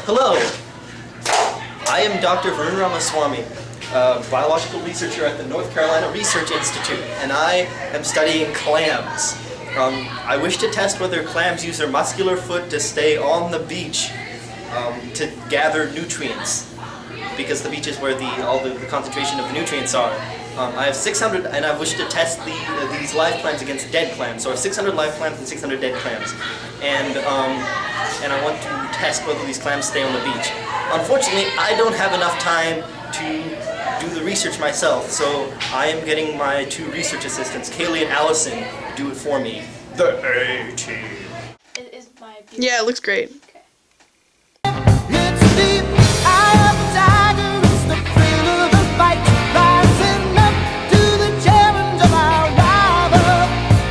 Hello, I am Dr. Varun Ramaswamy, a biological researcher at the North Carolina Research Institute, and I am studying clams. I wish to test whether clams use their muscular foot to stay on the beach to gather nutrients, because the beach is where all the concentration of the nutrients are. I have 600, and I wish to test these live clams against dead clams. So I have 600 live clams and 600 dead clams, and I want to test whether these clams stay on the beach. Unfortunately, I don't have enough time to do the research myself, so I am getting my two research assistants, Kaylee and Allison, to do it for me. The A-Team. Is my Yeah, it looks great. Okay. It's deep, eye of the tiger, it's the thrill of the fight, rising up to the challenge of our rival,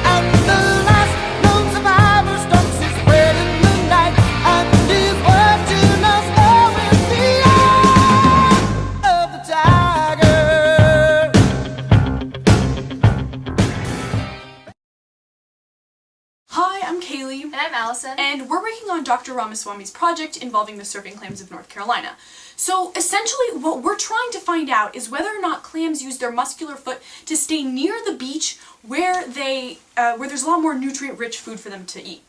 and the last known survivor stalks his spread in the night, and he's watching us all with the eye of the tiger. Hi, I'm Kaylee. And I'm Allison. And we're working on Dr. Ramaswamy's project involving the surfing clams of North Carolina. So essentially what we're trying to find out is whether or not clams use their muscular foot to stay near the beach where there's a lot more nutrient-rich food for them to eat.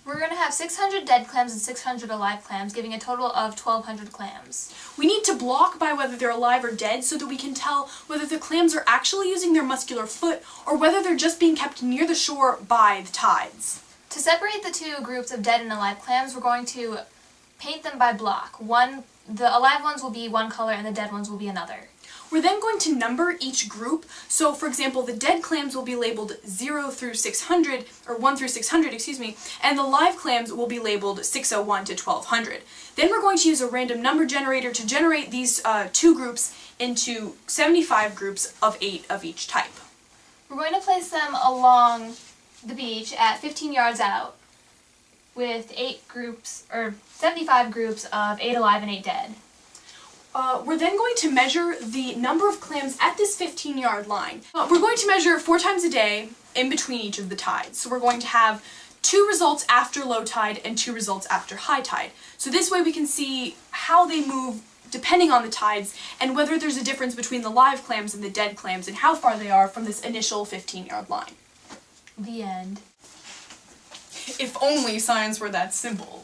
We're going to have 600 dead clams and 600 alive clams, giving a total of 1,200 clams. We need to block by whether they're alive or dead so that we can tell whether the clams are actually using their muscular foot or whether they're just being kept near the shore by the tides. To separate the two groups of dead and alive clams, we're going to paint them by block. The alive ones will be one color and the dead ones will be another. We're then going to number each group. So for example, the dead clams will be labeled 0 through 600, or 1 through 600, excuse me, and the live clams will be labeled 601 to 1200. Then we're going to use a random number generator to generate these two groups into 75 groups of 8 of each type. We're going to place them along the beach at 15 yards out with 75 groups of 8 alive and 8 dead. We're then going to measure the number of clams at this 15-yard line. We're going to measure 4 times a day in between each of the tides. So we're going to have 2 results after low tide and 2 results after high tide. So this way we can see how they move depending on the tides and whether there's a difference between the live clams and the dead clams and how far they are from this initial 15-yard line. The end. If only science were that simple.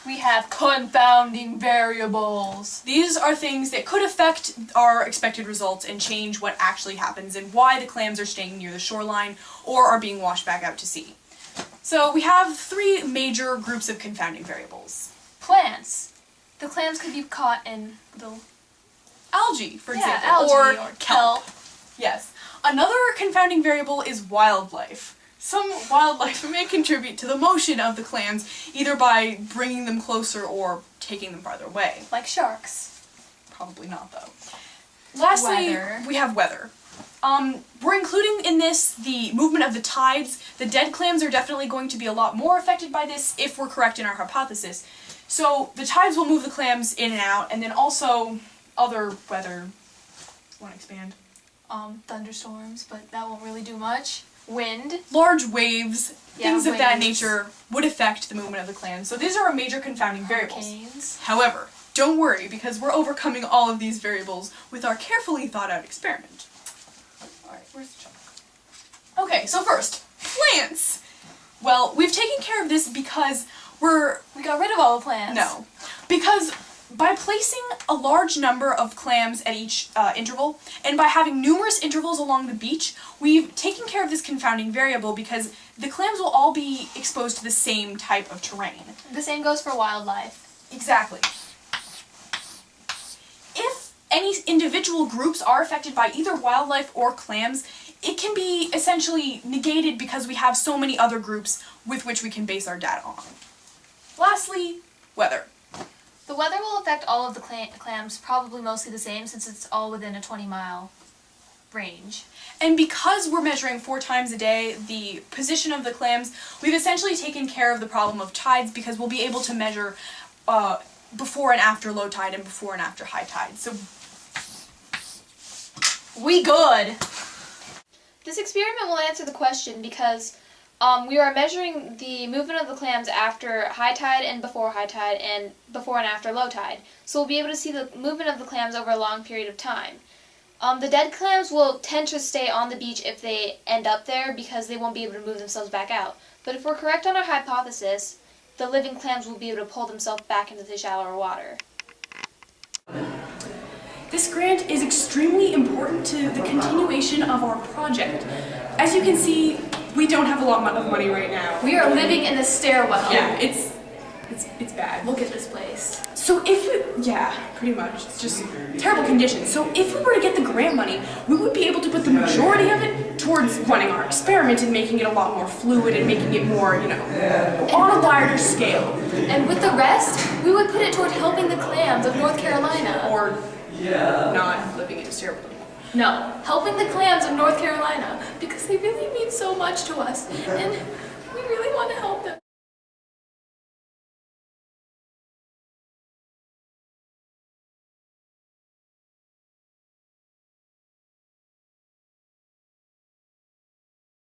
We have confounding variables. These are things that could affect our expected results and change what actually happens and why the clams are staying near the shoreline or are being washed back out to sea. So we have 3 major groups of confounding variables. Plants. The clams could be caught in the Algae, for example, algae or kelp. Yes. Another confounding variable is wildlife. Some wildlife may contribute to the motion of the clams, either by bringing them closer or taking them farther away. Like sharks. Probably not, though. Lastly, Weather. we have weather. We're including in this the movement of the tides. The dead clams are definitely going to be a lot more affected by this if we're correct in our hypothesis. So the tides will move the clams in and out, and then also other weather. Want to expand? Thunderstorms, but that won't really do much. Wind. Large waves, Yeah, things of that waves. nature would affect the movement of the clams. So these are our major confounding variables. Hurricanes. However, don't worry, because we're overcoming all of these variables with our carefully thought out experiment. Alright, where's the chalk? Okay, so first, plants! Well, we've taken care of this because We got rid of all the plants. No. Because by placing a large number of clams at each interval, and by having numerous intervals along the beach, we've taken care of this confounding variable because the clams will all be exposed to the same type of terrain. The same goes for wildlife. Exactly. If any individual groups are affected by either wildlife or clams, it can be essentially negated because we have so many other groups with which we can base our data on. Lastly, weather. The weather will affect all of the clams, probably mostly the same since it's all within a 20-mile range. And because we're measuring 4 times a day the position of the clams, we've essentially taken care of the problem of tides because we'll be able to measure before and after low tide and before and after high tide. So We good! This experiment will answer the question because We are measuring the movement of the clams after high tide and before high tide and before and after low tide. So we'll be able to see the movement of the clams over a long period of time. The dead clams will tend to stay on the beach if they end up there because they won't be able to move themselves back out. But if we're correct on our hypothesis, the living clams will be able to pull themselves back into the shallower water. This grant is extremely important to the continuation of our project. As you can see, we don't have a lot of money right now. We are living in a stairwell. Yeah, it's bad. Look at this place. So pretty much. It's just terrible conditions. So if we were to get the grant money, we would be able to put the majority of it towards running our experiment and making it a lot more fluid and making it more, on a wider scale. And with the rest, we would put it toward helping the clams of North Carolina. Or not living in a stairwell. No, helping the clams of North Carolina because they really mean so much to us and we really want to help